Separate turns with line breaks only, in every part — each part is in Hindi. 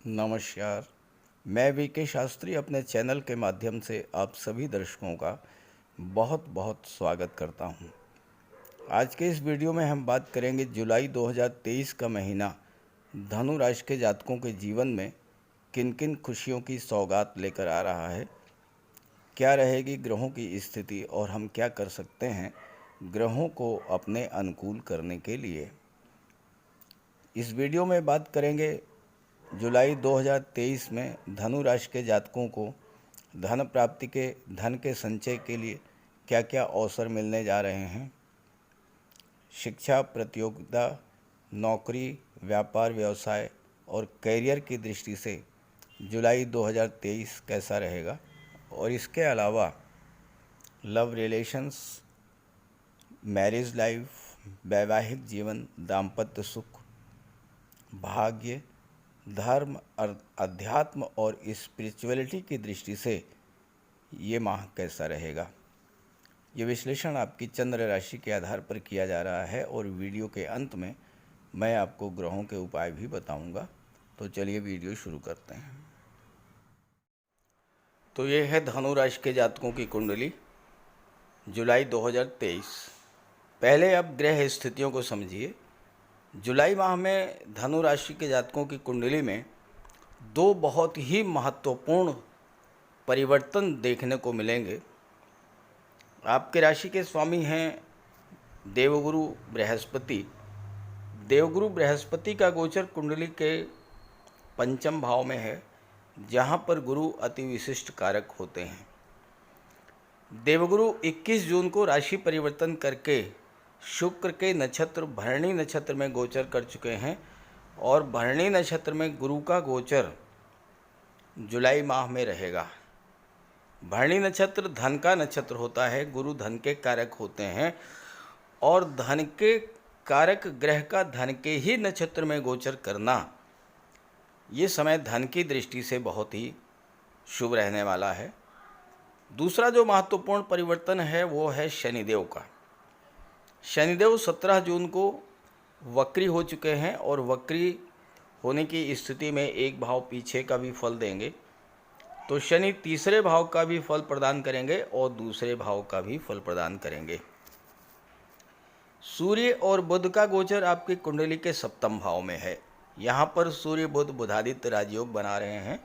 नमस्कार। मैं वीके शास्त्री अपने चैनल के माध्यम से आप सभी दर्शकों का बहुत बहुत स्वागत करता हूं। आज के इस वीडियो में हम बात करेंगे जुलाई 2023 का महीना धनु राशि के जातकों के जीवन में किन किन खुशियों की सौगात लेकर आ रहा है, क्या रहेगी ग्रहों की स्थिति और हम क्या कर सकते हैं ग्रहों को अपने अनुकूल करने के लिए। इस वीडियो में बात करेंगे जुलाई 2023 में धनु राशि के जातकों को धन प्राप्ति के धन के संचय के लिए क्या क्या अवसर मिलने जा रहे हैं। शिक्षा, प्रतियोगिता, नौकरी, व्यापार, व्यवसाय और करियर की दृष्टि से जुलाई 2023 कैसा रहेगा। और इसके अलावा लव रिलेशंस, मैरिज लाइफ, वैवाहिक जीवन, दाम्पत्य सुख, भाग्य, धर्म, अध्यात्म और स्पिरिचुअलिटी की दृष्टि से ये माह कैसा रहेगा। ये विश्लेषण आपकी चंद्र राशि के आधार पर किया जा रहा है और वीडियो के अंत में मैं आपको ग्रहों के उपाय भी बताऊंगा। तो चलिए वीडियो शुरू करते हैं। तो ये है धनु राशि के जातकों की कुंडली जुलाई 2023। पहले अब ग्रह स्थितियों को समझिए। जुलाई माह में धनु राशि के जातकों की कुंडली में दो बहुत ही महत्वपूर्ण परिवर्तन देखने को मिलेंगे। आपके राशि के स्वामी हैं देवगुरु बृहस्पति। देवगुरु बृहस्पति का गोचर कुंडली के पंचम भाव में है, जहां पर गुरु अति विशिष्ट कारक होते हैं। देवगुरु 21 जून को राशि परिवर्तन करके शुक्र के नक्षत्र भरणी नक्षत्र में गोचर कर चुके हैं और भरणी नक्षत्र में गुरु का गोचर जुलाई माह में रहेगा। भरणी नक्षत्र धन का नक्षत्र होता है, गुरु धन के कारक होते हैं और धन के कारक ग्रह का धन के ही नक्षत्र में गोचर करना ये समय धन की दृष्टि से बहुत ही शुभ रहने वाला है। दूसरा जो महत्वपूर्ण परिवर्तन है वो है शनिदेव का। शनिदेव 17 जून को वक्री हो चुके हैं और वक्री होने की स्थिति में एक भाव पीछे का भी फल देंगे। तो शनि तीसरे भाव का भी फल प्रदान करेंगे और दूसरे भाव का भी फल प्रदान करेंगे। सूर्य और बुध का गोचर आपकी कुंडली के सप्तम भाव में है। यहाँ पर सूर्य बुध बुधादित्य राजयोग बना रहे हैं।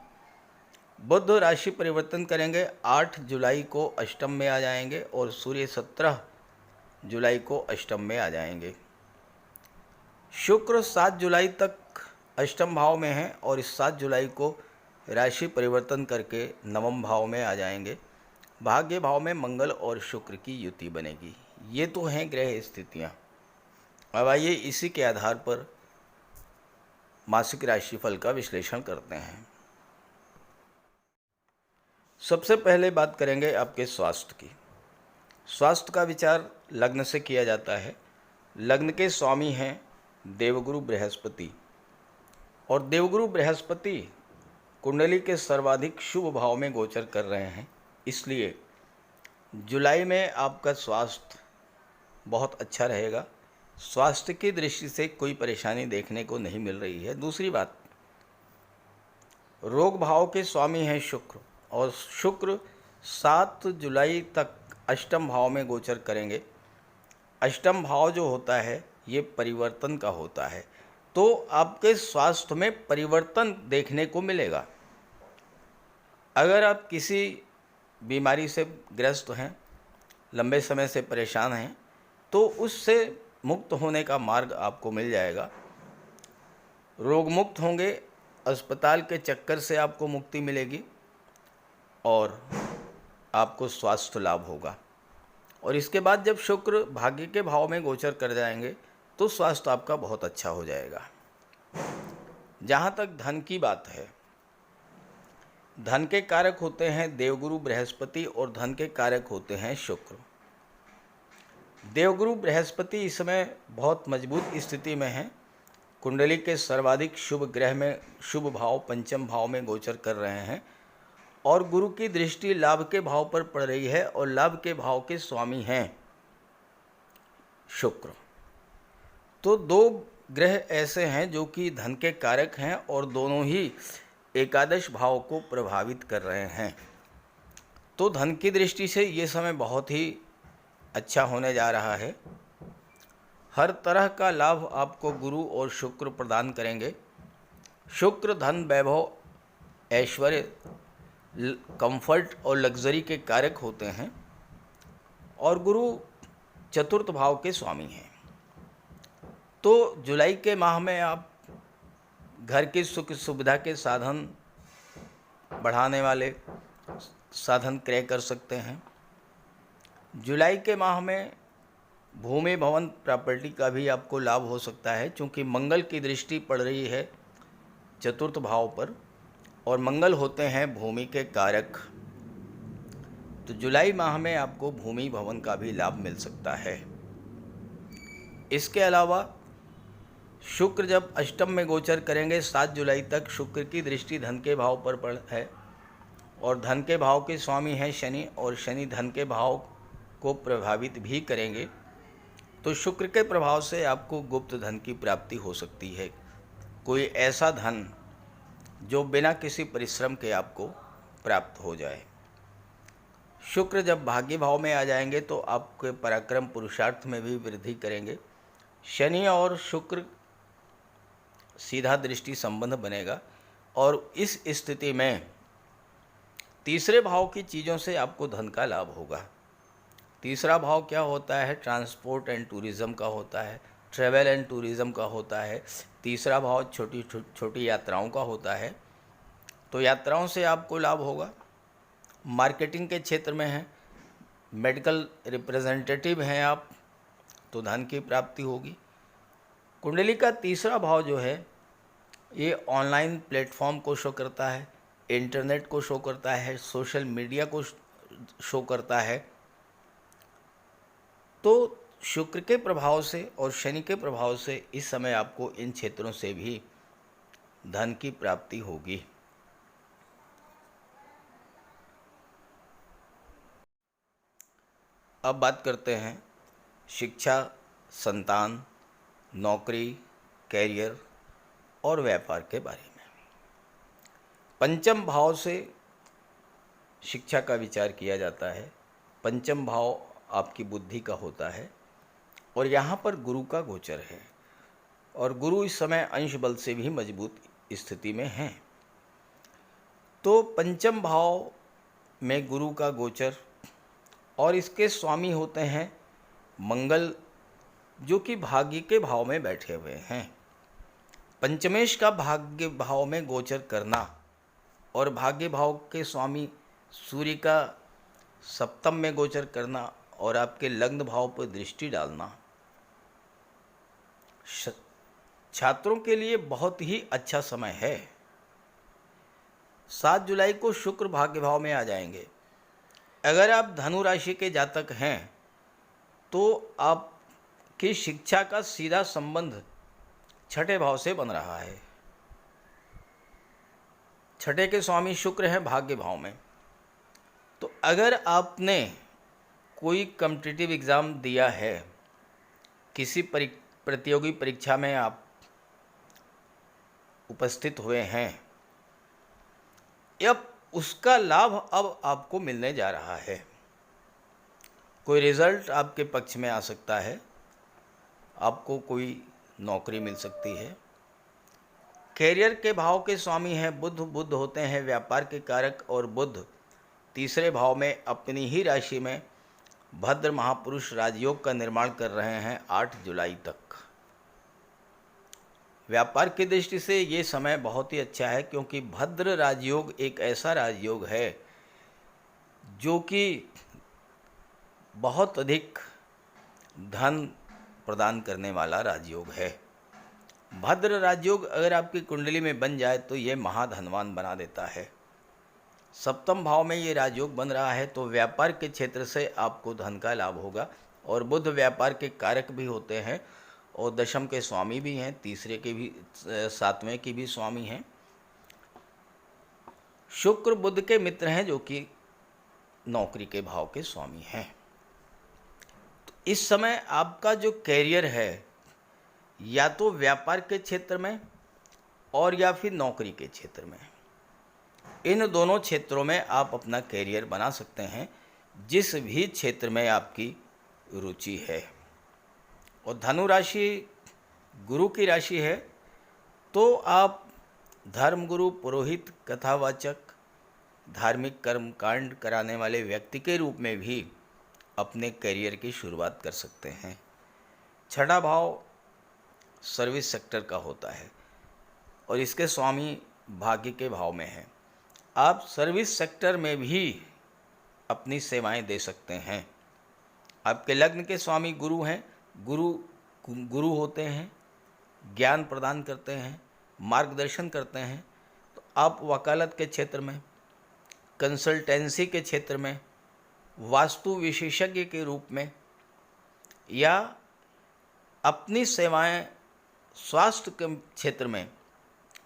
बुध राशि परिवर्तन करेंगे, 8 जुलाई को अष्टम में आ जाएंगे और सूर्य 17 जुलाई को अष्टम में आ जाएंगे। शुक्र 7 जुलाई तक अष्टम भाव में है और इस 7 जुलाई को राशि परिवर्तन करके नवम भाव में आ जाएंगे। भाग्य भाव में मंगल और शुक्र की युति बनेगी। ये तो हैं ग्रह स्थितियाँ। अब आइए इसी के आधार पर मासिक राशिफल का विश्लेषण करते हैं। सबसे पहले बात करेंगे आपके स्वास्थ्य की। स्वास्थ्य का विचार लग्न से किया जाता है। लग्न के स्वामी हैं देवगुरु बृहस्पति और देवगुरु बृहस्पति कुंडली के सर्वाधिक शुभ भाव में गोचर कर रहे हैं। इसलिए जुलाई में आपका स्वास्थ्य बहुत अच्छा रहेगा। स्वास्थ्य की दृष्टि से कोई परेशानी देखने को नहीं मिल रही है। दूसरी बात, रोग भाव के स्वामी हैं शुक्र और शुक्र 7 जुलाई तक अष्टम भाव में गोचर करेंगे। अष्टम भाव जो होता है ये परिवर्तन का होता है, तो आपके स्वास्थ्य में परिवर्तन देखने को मिलेगा। अगर आप किसी बीमारी से ग्रस्त हैं, लंबे समय से परेशान हैं, तो उससे मुक्त होने का मार्ग आपको मिल जाएगा। रोग मुक्त होंगे, अस्पताल के चक्कर से आपको मुक्ति मिलेगी और आपको स्वास्थ्य लाभ होगा। और इसके बाद जब शुक्र भाग्य के भाव में गोचर कर जाएंगे तो स्वास्थ्य आपका बहुत अच्छा हो जाएगा। जहाँ तक धन की बात है, धन के कारक होते हैं देवगुरु बृहस्पति और धन के कारक होते हैं शुक्र। देवगुरु बृहस्पति इस समय बहुत मजबूत स्थिति में हैं। कुंडली के सर्वाधिक शुभ ग्रह में शुभ भाव पंचम भाव में गोचर कर रहे हैं और गुरु की दृष्टि लाभ के भाव पर पड़ रही है और लाभ के भाव के स्वामी हैं शुक्र। तो दो ग्रह ऐसे हैं जो कि धन के कारक हैं और दोनों ही एकादश भाव को प्रभावित कर रहे हैं। तो धन की दृष्टि से ये समय बहुत ही अच्छा होने जा रहा है। हर तरह का लाभ आपको गुरु और शुक्र प्रदान करेंगे। शुक्र धन, वैभव, ऐश्वर्य, कंफर्ट और लग्जरी के कारक होते हैं और गुरु चतुर्थ भाव के स्वामी हैं। तो जुलाई के माह में आप घर की सुख सुविधा के साधन बढ़ाने वाले साधन क्रय कर सकते हैं। जुलाई के माह में भूमि भवन प्रॉपर्टी का भी आपको लाभ हो सकता है, क्योंकि मंगल की दृष्टि पड़ रही है चतुर्थ भाव पर और मंगल होते हैं भूमि के कारक। तो जुलाई माह में आपको भूमि भवन का भी लाभ मिल सकता है। इसके अलावा शुक्र जब अष्टम में गोचर करेंगे 7 जुलाई तक, शुक्र की दृष्टि धन के भाव पर है और धन के भाव के स्वामी हैं शनि, और शनि धन के भाव को प्रभावित भी करेंगे। तो शुक्र के प्रभाव से आपको गुप्त धन की प्राप्ति हो सकती है। कोई ऐसा धन जो बिना किसी परिश्रम के आपको प्राप्त हो जाए। शुक्र जब भाग्य भाव में आ जाएंगे तो आपके पराक्रम पुरुषार्थ में भी वृद्धि करेंगे। शनि और शुक्र सीधा दृष्टि संबंध बनेगा और इस स्थिति में तीसरे भाव की चीज़ों से आपको धन का लाभ होगा। तीसरा भाव क्या होता है? ट्रांसपोर्ट एंड टूरिज़्म का होता है, ट्रैवल एंड टूरिज़्म का होता है। तीसरा भाव छोटी छोटी यात्राओं का होता है। तो यात्राओं से आपको लाभ होगा। मार्केटिंग के क्षेत्र में हैं, मेडिकल रिप्रेजेंटेटिव हैं आप, तो धन की प्राप्ति होगी। कुंडली का तीसरा भाव जो है ये ऑनलाइन प्लेटफॉर्म को शो करता है, इंटरनेट को शो करता है, सोशल मीडिया को शो करता है। तो शुक्र के प्रभाव से और शनि के प्रभाव से इस समय आपको इन क्षेत्रों से भी धन की प्राप्ति होगी। अब बात करते हैं शिक्षा, संतान, नौकरी, कैरियर और व्यापार के बारे में। पंचम भाव से शिक्षा का विचार किया जाता है। पंचम भाव आपकी बुद्धि का होता है और यहाँ पर गुरु का गोचर है और गुरु इस समय अंश बल से भी मजबूत स्थिति में हैं। तो पंचम भाव में गुरु का गोचर और इसके स्वामी होते हैं मंगल, जो कि भाग्य के भाव में बैठे हुए हैं। पंचमेश का भाग्य भाव में गोचर करना और भाग्य भाव के स्वामी सूर्य का सप्तम में गोचर करना और आपके लग्न भाव पर दृष्टि डालना छात्रों के लिए बहुत ही अच्छा समय है। 7 जुलाई को शुक्र भाग्य भाव में आ जाएंगे। अगर आप धनु राशि के जातक हैं तो आपकी शिक्षा का सीधा संबंध छठे भाव से बन रहा है। छठे के स्वामी शुक्र हैं भाग्य भाव में। तो अगर आपने कोई कॉम्पिटिटिव एग्ज़ाम दिया है, किसी प्रतियोगी परीक्षा में आप उपस्थित हुए हैं, अब उसका लाभ अब आपको मिलने जा रहा है। कोई रिज़ल्ट आपके पक्ष में आ सकता है, आपको कोई नौकरी मिल सकती है। कैरियर के भाव के स्वामी हैं बुध। बुध होते हैं व्यापार के कारक और बुध तीसरे भाव में अपनी ही राशि में भद्र महापुरुष राजयोग का निर्माण कर रहे हैं 8 जुलाई तक। व्यापार की दृष्टि से ये समय बहुत ही अच्छा है, क्योंकि भद्र राजयोग एक ऐसा राजयोग है जो कि बहुत अधिक धन प्रदान करने वाला राजयोग है। भद्र राजयोग अगर आपकी कुंडली में बन जाए तो ये महाधनवान बना देता है। सप्तम भाव में ये राजयोग बन रहा है तो व्यापार के क्षेत्र से आपको धन का लाभ होगा। और बुध व्यापार के कारक भी होते हैं और दशम के स्वामी भी हैं, तीसरे के भी, सातवें की भी स्वामी हैं। शुक्र बुध के मित्र हैं जो कि नौकरी के भाव के स्वामी हैं। तो इस समय आपका जो कैरियर है या तो व्यापार के क्षेत्र में और या फिर नौकरी के क्षेत्र में, इन दोनों क्षेत्रों में आप अपना करियर बना सकते हैं, जिस भी क्षेत्र में आपकी रुचि है। और धनु राशि गुरु की राशि है, तो आप धर्मगुरु, पुरोहित, कथावाचक, धार्मिक कर्म कांड कराने वाले व्यक्ति के रूप में भी अपने करियर की शुरुआत कर सकते हैं। छठा भाव सर्विस सेक्टर का होता है और इसके स्वामी भाग्य के भाव में हैं। आप सर्विस सेक्टर में भी अपनी सेवाएं दे सकते हैं। आपके लग्न के स्वामी गुरु हैं। गुरु होते हैं, ज्ञान प्रदान करते हैं, मार्गदर्शन करते हैं। तो आप वकालत के क्षेत्र में, कंसल्टेंसी के क्षेत्र में, वास्तु विशेषज्ञ के रूप में, या अपनी सेवाएं स्वास्थ्य के क्षेत्र में,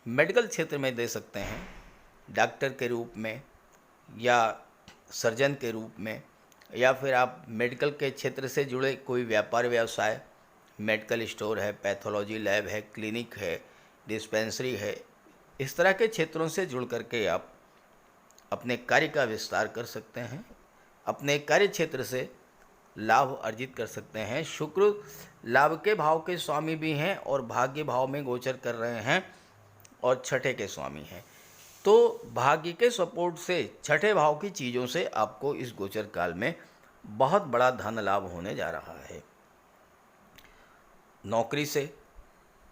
मेडिकल क्षेत्र में दे सकते हैं। डॉक्टर के रूप में या सर्जन के रूप में, या फिर आप मेडिकल के क्षेत्र से जुड़े कोई व्यापार व्यवसाय, मेडिकल स्टोर है, पैथोलॉजी लैब है, क्लिनिक है, डिस्पेंसरी है, इस तरह के क्षेत्रों से जुड़ करके आप अपने कार्य का विस्तार कर सकते हैं। अपने कार्य क्षेत्र से लाभ अर्जित कर सकते हैं। शुक्र लाभ के भाव के स्वामी भी हैं और भाग्य भाव में गोचर कर रहे हैं और छठे के स्वामी हैं। तो भाग्य के सपोर्ट से छठे भाव की चीज़ों से आपको इस गोचर काल में बहुत बड़ा धन लाभ होने जा रहा है। नौकरी से,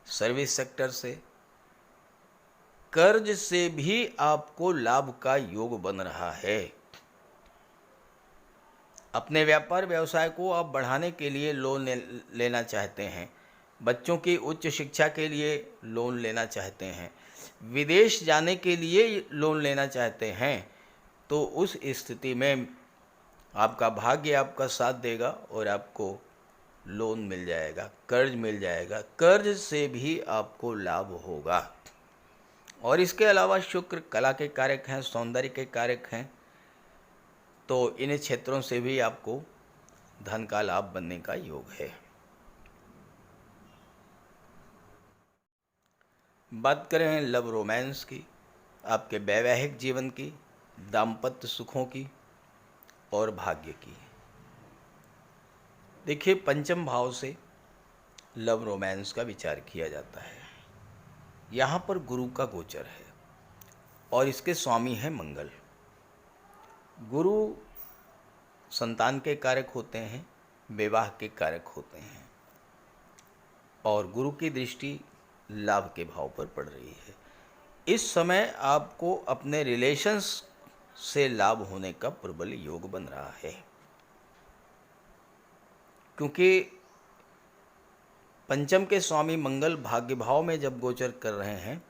सर्विस सेक्टर से, कर्ज से भी आपको लाभ का योग बन रहा है। अपने व्यापार व्यवसाय को आप बढ़ाने के लिए लोन लेना चाहते हैं, बच्चों की उच्च शिक्षा के लिए लोन लेना चाहते हैं, विदेश जाने के लिए लोन लेना चाहते हैं, तो उस स्थिति में आपका भाग्य आपका साथ देगा और आपको लोन मिल जाएगा, कर्ज मिल जाएगा। कर्ज से भी आपको लाभ होगा। और इसके अलावा शुक्र कला के कारक हैं, सौंदर्य के कारक हैं, तो इन क्षेत्रों से भी आपको धन का लाभ बनने का योग है। बात करें लव रोमांस की, आपके वैवाहिक जीवन की, दाम्पत्य सुखों की और भाग्य की। देखिए, पंचम भाव से लव रोमांस का विचार किया जाता है। यहाँ पर गुरु का गोचर है और इसके स्वामी हैं मंगल। गुरु संतान के कारक होते हैं, विवाह के कारक होते हैं, और गुरु की दृष्टि लाभ के भाव पर पड़ रही है। इस समय आपको अपने रिलेशंस से लाभ होने का प्रबल योग बन रहा है, क्योंकि पंचम के स्वामी मंगल भाग्य भाव में जब गोचर कर रहे हैं,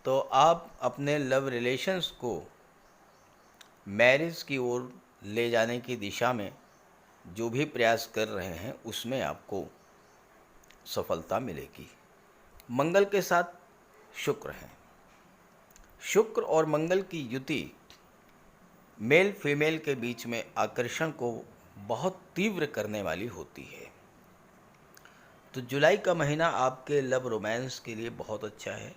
तो आप अपने लव रिलेशंस को मैरिज की ओर ले जाने की दिशा में जो भी प्रयास कर रहे हैं, उसमें आपको सफलता मिलेगी। मंगल के साथ शुक्र हैं। शुक्र और मंगल की युति मेल फीमेल के बीच में आकर्षण को बहुत तीव्र करने वाली होती है। तो जुलाई का महीना आपके लव रोमांस के लिए बहुत अच्छा है।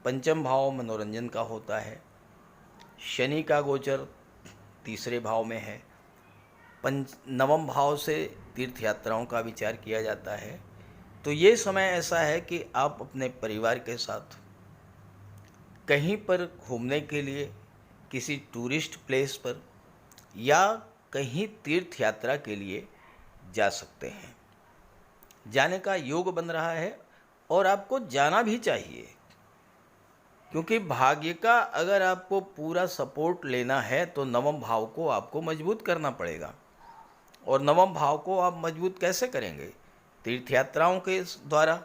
पंचम भाव मनोरंजन का होता है। शनि का गोचर तीसरे भाव में है। नवम भाव से तीर्थ यात्राओं का विचार किया जाता है। तो ये समय ऐसा है कि आप अपने परिवार के साथ कहीं पर घूमने के लिए, किसी टूरिस्ट प्लेस पर या कहीं तीर्थ यात्रा के लिए जा सकते हैं। जाने का योग बन रहा है और आपको जाना भी चाहिए, क्योंकि भाग्य का अगर आपको पूरा सपोर्ट लेना है तो नवम भाव को आपको मजबूत करना पड़ेगा। और नवम भाव को आप मजबूत कैसे करेंगे? तीर्थ यात्राओं के द्वारा,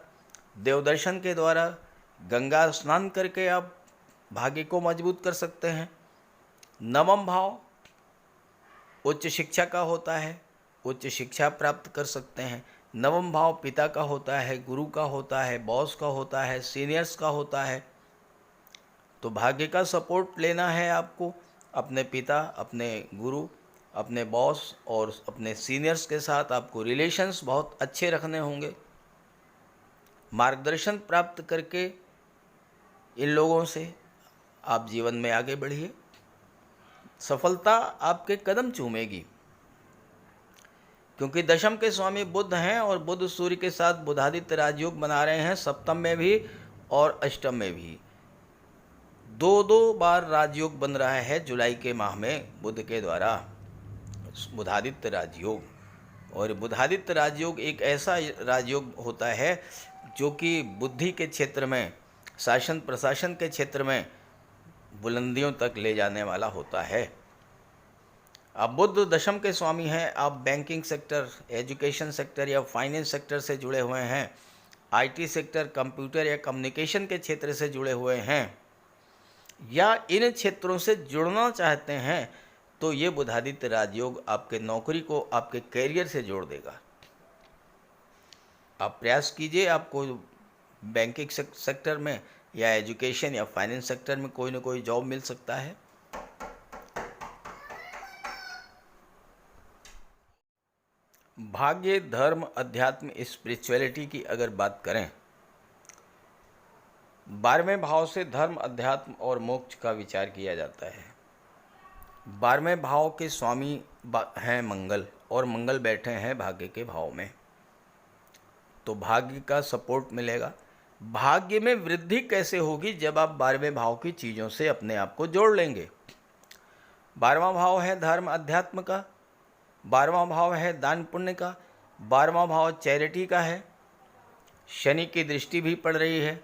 देवदर्शन के द्वारा, गंगा स्नान करके आप भाग्य को मजबूत कर सकते हैं। नवम भाव उच्च शिक्षा का होता है, उच्च शिक्षा प्राप्त कर सकते हैं। नवम भाव पिता का होता है, गुरु का होता है, बॉस का होता है, सीनियर्स का होता है। तो भाग्य का सपोर्ट लेना है आपको। अपने पिता, अपने गुरु, अपने बॉस और अपने सीनियर्स के साथ आपको रिलेशंस बहुत अच्छे रखने होंगे। मार्गदर्शन प्राप्त करके इन लोगों से आप जीवन में आगे बढ़िए, सफलता आपके कदम चूमेगी, क्योंकि दशम के स्वामी बुध हैं और बुध सूर्य के साथ बुधादित्य राजयोग बना रहे हैं, सप्तम में भी और अष्टम में भी। दो दो बार राजयोग बन रहा है जुलाई के माह में बुध के द्वारा, बुधादित्य राजयोग। और बुधादित्य राजयोग एक ऐसा राजयोग होता है जो कि बुद्धि के क्षेत्र में, शासन प्रशासन के क्षेत्र में बुलंदियों तक ले जाने वाला होता है। अब बुध दशम के स्वामी हैं, आप बैंकिंग सेक्टर, एजुकेशन सेक्टर या फाइनेंस सेक्टर से जुड़े हुए हैं, आईटी सेक्टर, कंप्यूटर या कम्युनिकेशन के क्षेत्र से जुड़े हुए हैं, या इन क्षेत्रों से जुड़ना चाहते हैं, तो ये बुधादित्य राजयोग आपके नौकरी को आपके कैरियर से जोड़ देगा। आप प्रयास कीजिए, आपको बैंकिंग सेक्टर में या एजुकेशन या फाइनेंस सेक्टर में कोई ना कोई जॉब मिल सकता है। भाग्य, धर्म, अध्यात्म, स्पिरिचुअलिटी की अगर बात करें, 12वें भाव से धर्म, अध्यात्म और मोक्ष का विचार किया जाता है। 12वें भाव के स्वामी हैं मंगल, और मंगल बैठे हैं भाग्य के भाव में, तो भाग्य का सपोर्ट मिलेगा। भाग्य में वृद्धि कैसे होगी? जब आप 12वें भाव की चीज़ों से अपने आप को जोड़ लेंगे। 12वां भाव है धर्म अध्यात्म का, 12वां भाव है दान पुण्य का, 12वां भाव चैरिटी का है। शनि की दृष्टि भी पड़ रही है,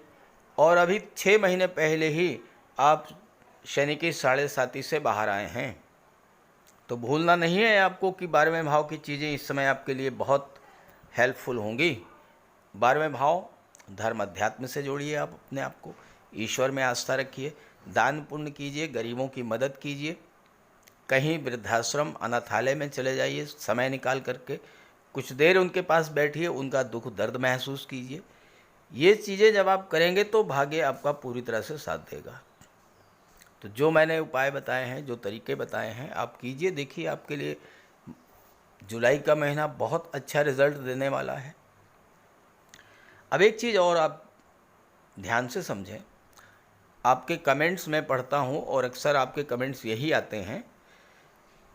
और अभी 6 महीने पहले ही आप शनि की 7.5 से बाहर आए हैं। तो भूलना नहीं है आपको कि 12वें भाव की चीज़ें इस समय आपके लिए बहुत हेल्पफुल होंगी। 12वें भाव धर्म अध्यात्म से जोड़िए, आप अपने आप को ईश्वर में आस्था रखिए, दान पुण्य कीजिए, गरीबों की मदद कीजिए, कहीं वृद्धाश्रम अनाथालय में चले जाइए, समय निकाल करके कुछ देर उनके पास बैठिए, उनका दुख दर्द महसूस कीजिए। ये चीज़ें जब आप करेंगे तो भाग्य आपका पूरी तरह से साथ देगा। तो जो मैंने उपाय बताए हैं, जो तरीके बताए हैं, आप कीजिए, देखिए आपके लिए जुलाई का महीना बहुत अच्छा रिजल्ट देने वाला है। अब एक चीज़ और आप ध्यान से समझें, आपके कमेंट्स में पढ़ता हूँ और अक्सर आपके कमेंट्स यही आते हैं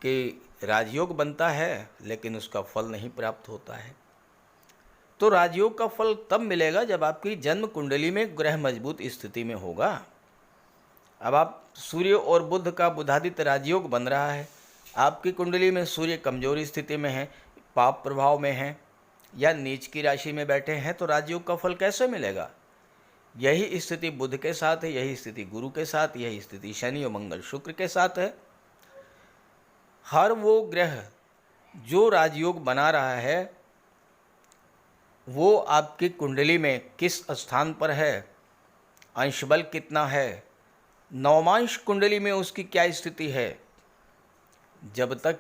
कि राजयोग बनता है लेकिन उसका फल नहीं प्राप्त होता है। तो राजयोग का फल तब मिलेगा जब आपकी जन्म कुंडली में ग्रह मजबूत स्थिति में होगा। अब आप सूर्य और बुध का बुधादित्य राजयोग बन रहा है, आपकी कुंडली में सूर्य कमजोर स्थिति में है, पाप प्रभाव में है या नीच की राशि में बैठे हैं, तो राजयोग का फल कैसे मिलेगा? यही स्थिति बुध के साथ है, यही स्थिति गुरु के साथ, यही स्थिति शनि और मंगल शुक्र के साथ है। हर वो ग्रह जो राजयोग बना रहा है वो आपकी कुंडली में किस स्थान पर है, अंश बल कितना है, नवमांश कुंडली में उसकी क्या स्थिति है, जब तक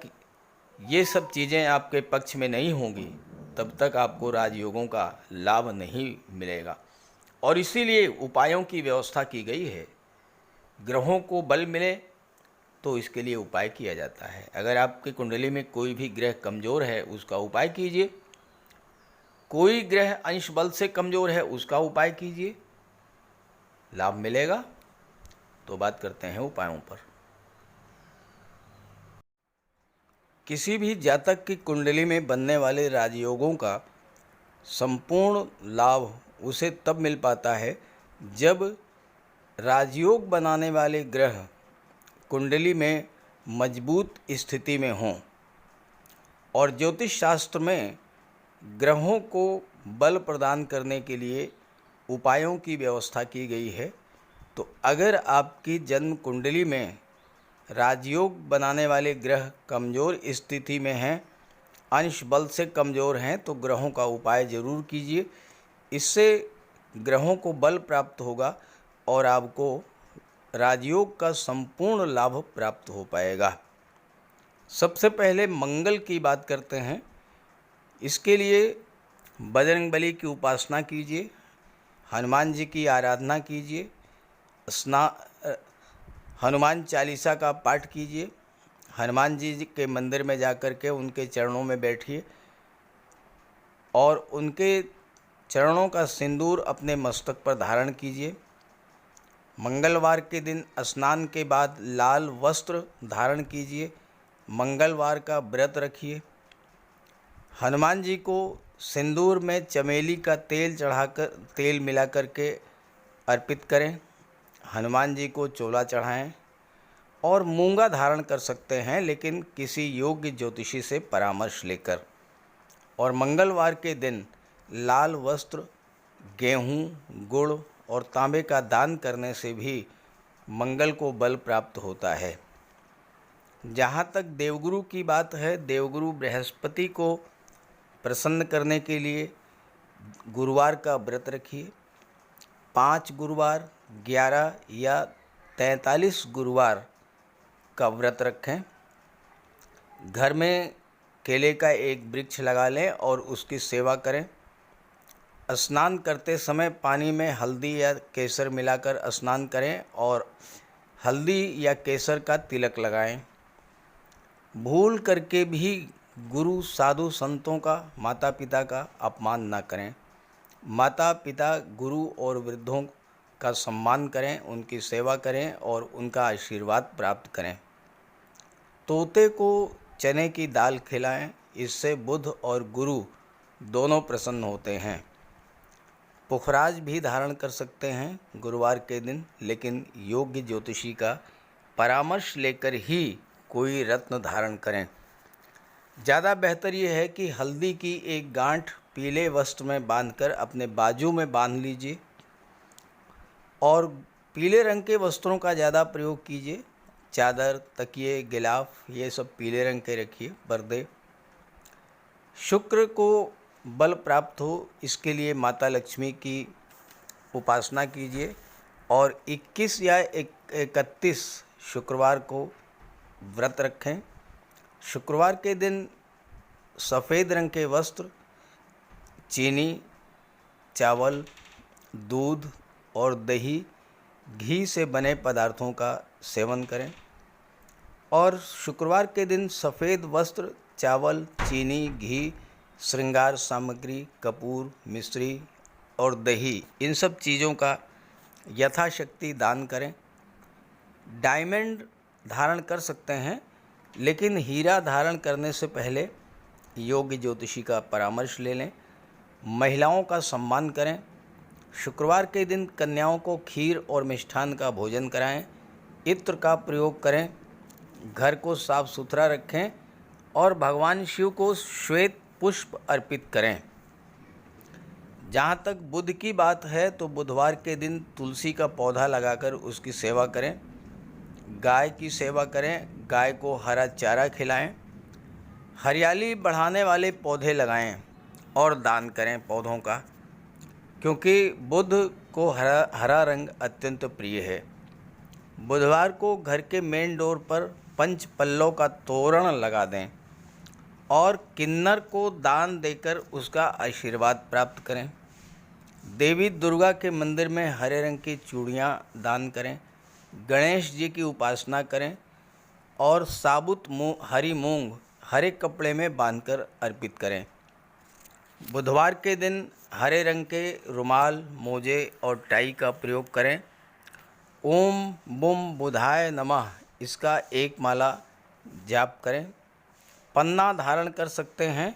ये सब चीज़ें आपके पक्ष में नहीं होंगी तब तक आपको राजयोगों का लाभ नहीं मिलेगा। और इसीलिए उपायों की व्यवस्था की गई है। ग्रहों को बल मिले तो इसके लिए उपाय किया जाता है। अगर आपकी कुंडली में कोई भी ग्रह कमज़ोर है उसका उपाय कीजिए, कोई ग्रह अंश बल से कमज़ोर है उसका उपाय कीजिए, लाभ मिलेगा। तो बात करते हैं उपायों पर। किसी भी जातक की कुंडली में बनने वाले राजयोगों का संपूर्ण लाभ उसे तब मिल पाता है जब राजयोग बनाने वाले ग्रह कुंडली में मजबूत स्थिति में हों। और ज्योतिष शास्त्र में ग्रहों को बल प्रदान करने के लिए उपायों की व्यवस्था की गई है। तो अगर आपकी जन्म कुंडली में राजयोग बनाने वाले ग्रह कमज़ोर स्थिति में हैं, अंश बल से कमज़ोर हैं, तो ग्रहों का उपाय ज़रूर कीजिए। इससे ग्रहों को बल प्राप्त होगा और आपको राजयोग का संपूर्ण लाभ प्राप्त हो पाएगा। सबसे पहले मंगल की बात करते हैं। इसके लिए बजरंगबली की उपासना कीजिए, हनुमान जी की आराधना कीजिए, हनुमान चालीसा का पाठ कीजिए, हनुमान जी के मंदिर में जाकर के उनके चरणों में बैठिए और उनके चरणों का सिंदूर अपने मस्तक पर धारण कीजिए। मंगलवार के दिन स्नान के बाद लाल वस्त्र धारण कीजिए। मंगलवार का व्रत रखिए। हनुमान जी को सिंदूर में चमेली का तेल मिलाकर के अर्पित करें। हनुमान जी को चोला चढ़ाएं और मूंगा धारण कर सकते हैं, लेकिन किसी योग्य ज्योतिषी से परामर्श लेकर। और मंगलवार के दिन लाल वस्त्र, गेहूं, गुड़ और तांबे का दान करने से भी मंगल को बल प्राप्त होता है। जहाँ तक देवगुरु की बात है, देवगुरु बृहस्पति को प्रसन्न करने के लिए गुरुवार का व्रत रखिए। 5 गुरुवार, 11 या 43 गुरुवार का व्रत रखें। घर में केले का एक वृक्ष लगा लें और उसकी सेवा करें। स्नान करते समय पानी में हल्दी या केसर मिलाकर स्नान करें और हल्दी या केसर का तिलक लगाएं। भूल करके भी गुरु, साधु, संतों का, माता पिता का अपमान ना करें। माता पिता, गुरु और वृद्धों का सम्मान करें, उनकी सेवा करें और उनका आशीर्वाद प्राप्त करें। तोते को चने की दाल खिलाएं, इससे बुध और गुरु दोनों प्रसन्न होते हैं। पुखराज भी धारण कर सकते हैं गुरुवार के दिन, लेकिन योग्य ज्योतिषी का परामर्श लेकर ही कोई रत्न धारण करें। ज़्यादा बेहतर ये है कि हल्दी की एक गांठ पीले वस्त्र में बांधकर अपने बाजू में बांध लीजिए और पीले रंग के वस्त्रों का ज़्यादा प्रयोग कीजिए। चादर, तकिए, गिलाफ ये सब पीले रंग के रखिए, पर्दे। शुक्र को बल प्राप्त हो, इसके लिए माता लक्ष्मी की उपासना कीजिए और 21 या 31 शुक्रवार को व्रत रखें। शुक्रवार के दिन सफ़ेद रंग के वस्त्र, चीनी, चावल, दूध और दही, घी से बने पदार्थों का सेवन करें। और शुक्रवार के दिन सफ़ेद वस्त्र, चावल, चीनी, घी, श्रृंगार सामग्री, कपूर, मिश्री और दही, इन सब चीज़ों का यथाशक्ति दान करें। डायमंड धारण कर सकते हैं, लेकिन हीरा धारण करने से पहले योग्य ज्योतिषी का परामर्श ले लें। महिलाओं का सम्मान करें। शुक्रवार के दिन कन्याओं को खीर और मिष्ठान का भोजन कराएं। इत्र का प्रयोग करें। घर को साफ सुथरा रखें और भगवान शिव को श्वेत पुष्प अर्पित करें। जहाँ तक बुध की बात है, तो बुधवार के दिन तुलसी का पौधा लगाकर उसकी सेवा करें। गाय की सेवा करें। गाय को हरा चारा खिलाएं। हरियाली बढ़ाने वाले पौधे लगाएं और दान करें पौधों का, क्योंकि बुध को हरा रंग अत्यंत प्रिय है। बुधवार को घर के मेन डोर पर 5 पल्लों का तोरण लगा दें और किन्नर को दान देकर उसका आशीर्वाद प्राप्त करें। देवी दुर्गा के मंदिर में हरे रंग की चूड़ियाँ दान करें। गणेश जी की उपासना करें और साबुत हरी मूंग हरे कपड़े में बांधकर अर्पित करें। बुधवार के दिन हरे रंग के रुमाल, मोजे और टाई का प्रयोग करें। ओम बुम बुधाय नमः, इसका एक माला जाप करें। पन्ना धारण कर सकते हैं,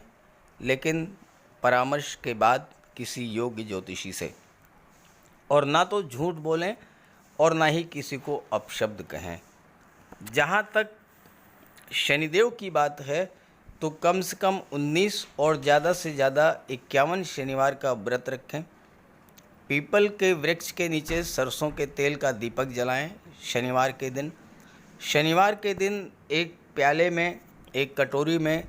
लेकिन परामर्श के बाद किसी योग्य ज्योतिषी से। और ना तो झूठ बोलें और ना ही किसी को अपशब्द कहें। जहाँ तक शनिदेव की बात है, तो कम से कम 19 और ज़्यादा से ज़्यादा 51 शनिवार का व्रत रखें। पीपल के वृक्ष के नीचे सरसों के तेल का दीपक जलाएं शनिवार के दिन। शनिवार के दिन एक प्याले में, एक कटोरी में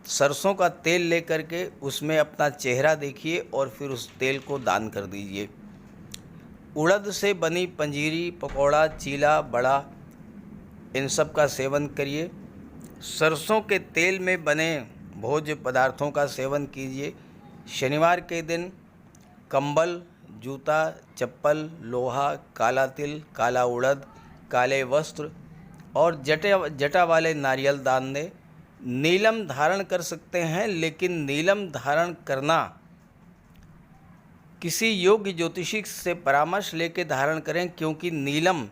सरसों का तेल लेकर के उसमें अपना चेहरा देखिए और फिर उस तेल को दान कर दीजिए। उड़द से बनी पंजीरी, पकौड़ा, चीला, बड़ा, इन सब का सेवन करिए। सरसों के तेल में बने भोज्य पदार्थों का सेवन कीजिए। शनिवार के दिन कंबल, जूता, चप्पल, लोहा, काला तिल, काला उड़द, काले वस्त्र और जटा वाले नारियल दान दें। नीलम धारण कर सकते हैं, लेकिन नीलम धारण करना किसी योग्य ज्योतिषी से परामर्श लेकर धारण करें, क्योंकि नीलम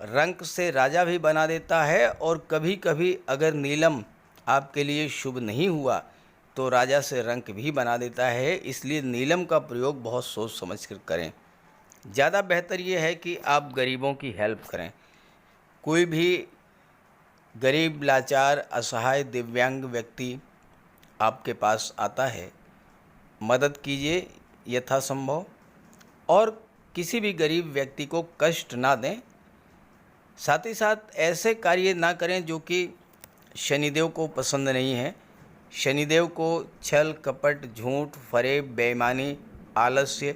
रंग से राजा भी बना देता है और कभी कभी अगर नीलम आपके लिए शुभ नहीं हुआ तो राजा से रंग भी बना देता है। इसलिए नीलम का प्रयोग बहुत सोच समझ कर करें। ज़्यादा बेहतर ये है कि आप गरीबों की हेल्प करें। कोई भी गरीब, लाचार, असहाय, दिव्यांग व्यक्ति आपके पास आता है, मदद कीजिए यथासंभव, और किसी भी गरीब व्यक्ति को कष्ट ना दें। साथ ही साथ ऐसे कार्य ना करें जो कि शनिदेव को पसंद नहीं है। शनिदेव को छल, कपट, झूठ, फरेब, बेईमानी, आलस्य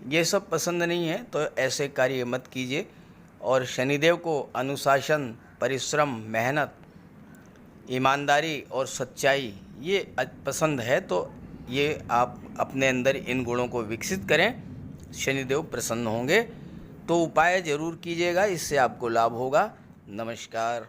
ये सब पसंद नहीं है, तो ऐसे कार्य मत कीजिए। और शनिदेव को अनुशासन, परिश्रम, मेहनत, ईमानदारी और सच्चाई ये पसंद है, तो ये आप अपने अंदर इन गुणों को विकसित करें, शनिदेव प्रसन्न होंगे। तो उपाय ज़रूर कीजिएगा, इससे आपको लाभ होगा। नमस्कार।